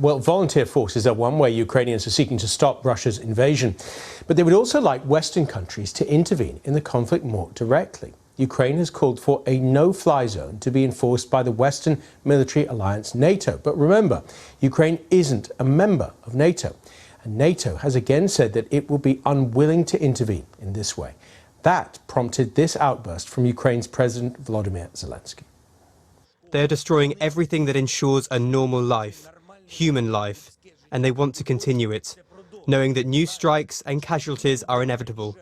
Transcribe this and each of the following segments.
Well, volunteer forces are one way Ukrainians are seeking to stop Russia's invasion, but they would also like Western countries to intervene in the conflict more directly. Ukraine has called for a no-fly zone to be enforced by the Western military alliance NATO. But remember, Ukraine isn't a member of NATO, and NATO has again said that it will be unwilling to intervene in this way. That prompted this outburst from Ukraine's President Volodymyr Zelensky. They're destroying everything that ensures a normal life, human life, and they want to continue it, knowing that new strikes and casualties are inevitable.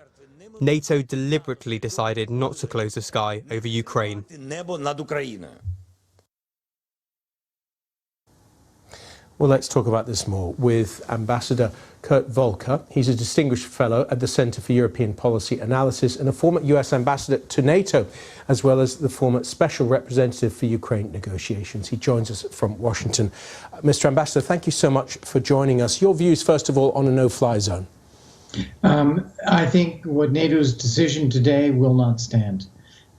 NATO deliberately decided not to close the sky over Ukraine. Well, let's talk about this more with Ambassador Kurt Volker. He's a distinguished fellow at the Center for European Policy Analysis and a former US ambassador to NATO, as well as the former special representative for Ukraine negotiations. He joins us from Washington. Mr. Ambassador, thank you so much for joining us. Your views, first of all, on a no-fly zone. I think what NATO's decision today will not stand.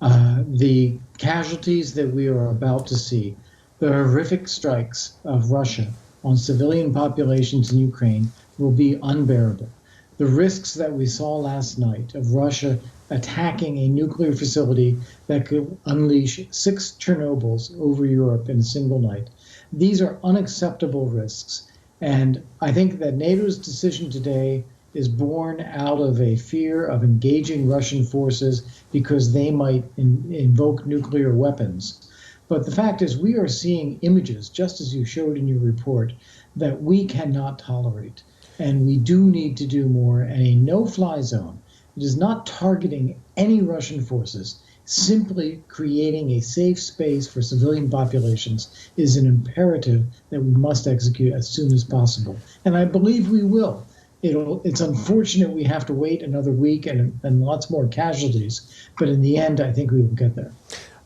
The casualties that we are about to see, the horrific strikes of Russia on civilian populations in Ukraine will be unbearable. The risks that we saw last night of Russia attacking a nuclear facility that could unleash 6 Chernobyls over Europe in a single night, these are unacceptable risks. And I think that NATO's decision today is born out of a fear of engaging Russian forces because they might invoke nuclear weapons. But the fact is, we are seeing images, just as you showed in your report, that we cannot tolerate. And we do need to do more. And a no-fly zone, it is not targeting any Russian forces, simply creating a safe space for civilian populations is an imperative that we must execute as soon as possible. And I believe we will. It's unfortunate we have to wait another week and lots more casualties. But in the end, I think we will get there.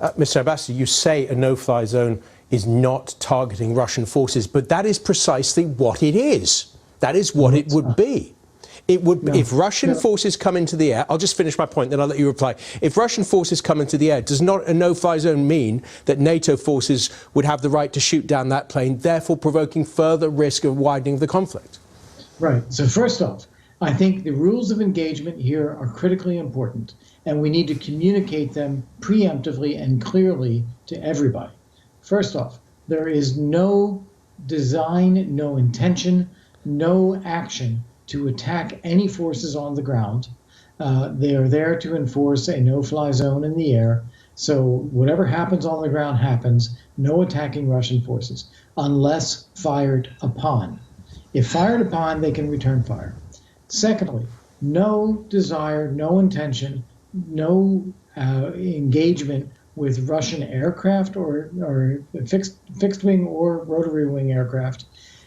Mr. Ambassador, you say a no-fly zone is not targeting Russian forces, but that is precisely what it is. That is what it would be. It would, if Russian forces come into the air, I'll just finish my point, then I'll let you reply. If Russian forces come into the air, does not a no-fly zone mean that NATO forces would have the right to shoot down that plane, therefore provoking further risk of widening the conflict? Right. So first off, I think the rules of engagement here are critically important, and we need to communicate them preemptively and clearly to everybody. First off, there is no design, no intention, no action to attack any forces on the ground. They are there to enforce a no-fly zone in the air. So whatever happens on the ground happens, no attacking Russian forces, unless fired upon. If fired upon, they can return fire. Secondly, no desire, no intention, no engagement with Russian aircraft or fixed wing or rotary wing aircraft,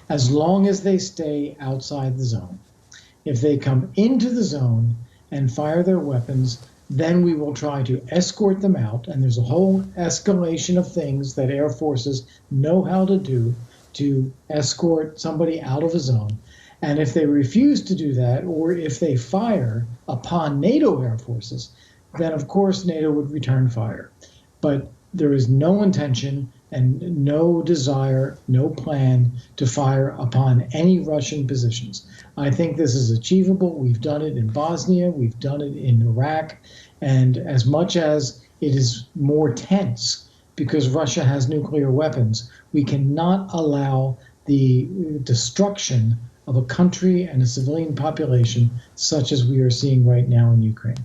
as long as they stay outside the zone. If they come into the zone and fire their weapons, then we will try to escort them out. And there's a whole escalation of things that air forces know how to do to escort somebody out of a zone. And if they refuse to do that, or if they fire upon NATO air forces, then of course NATO would return fire. But there is no intention and no desire, no plan to fire upon any Russian positions. I think this is achievable. We've done it in Bosnia, we've done it in Iraq, and as much as it is more tense because Russia has nuclear weapons, we cannot allow the destruction of a country and a civilian population such as we are seeing right now in Ukraine.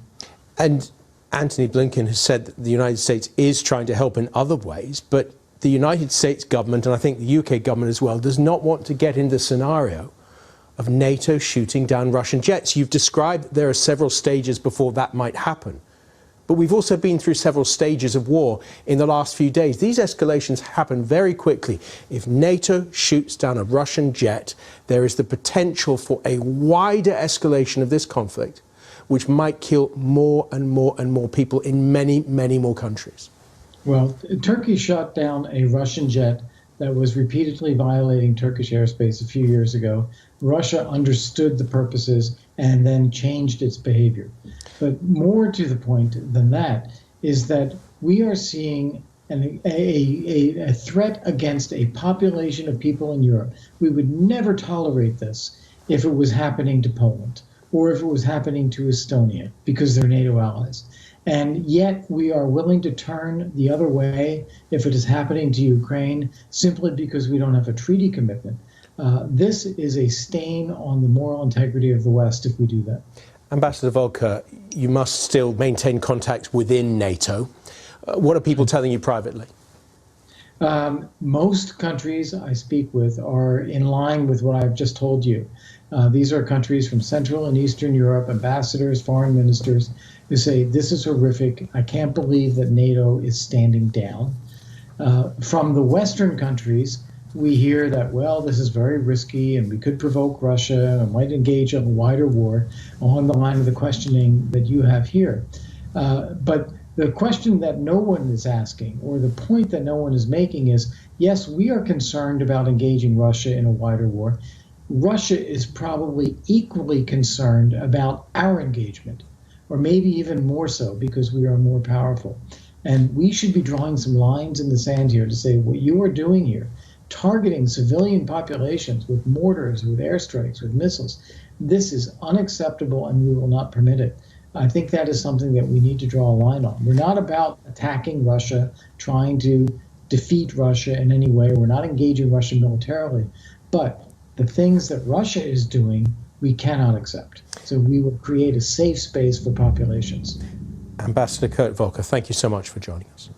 And Antony Blinken has said that the United States is trying to help in other ways, but the United States government, and I think the UK government as well, does not want to get in the scenario of NATO shooting down Russian jets. You've described there are several stages before that might happen. But we've also been through several stages of war in the last few days. These escalations happen very quickly. If NATO shoots down a Russian jet, there is the potential for a wider escalation of this conflict, which might kill more and more and more people in many, many more countries. Well, Turkey shot down a Russian jet that was repeatedly violating Turkish airspace a few years ago. Russia understood the purposes and then changed its behavior. But more to the point than that is that we are seeing and a threat against a population of people in Europe. We would never tolerate this if it was happening to Poland or if it was happening to Estonia because they're NATO allies. And yet we are willing to turn the other way if it is happening to Ukraine simply because we don't have a treaty commitment. This is a stain on the moral integrity of the West if we do that. Ambassador Volker, you must still maintain contact within NATO. What are people telling you privately? Most countries I speak with are in line with what I've just told you. These are countries from Central and Eastern Europe, ambassadors, foreign ministers, who say, this is horrific. I can't believe that NATO is standing down. From the Western countries, we hear that, well, this is very risky and we could provoke Russia and might engage in a wider war along the line of the questioning that you have here. But the question that no one is asking, or the point that no one is making is, yes, we are concerned about engaging Russia in a wider war. Russia is probably equally concerned about our engagement, or maybe even more so because we are more powerful. And we should be drawing some lines in the sand here to say what you are doing here, targeting civilian populations with mortars, with airstrikes, with missiles, this is unacceptable and we will not permit it. I think that is something that we need to draw a line on. We're not about attacking Russia, trying to defeat Russia in any way. We're not engaging Russia militarily. But the things that Russia is doing, we cannot accept. So we will create a safe space for populations. Ambassador Kurt Volker, thank you so much for joining us.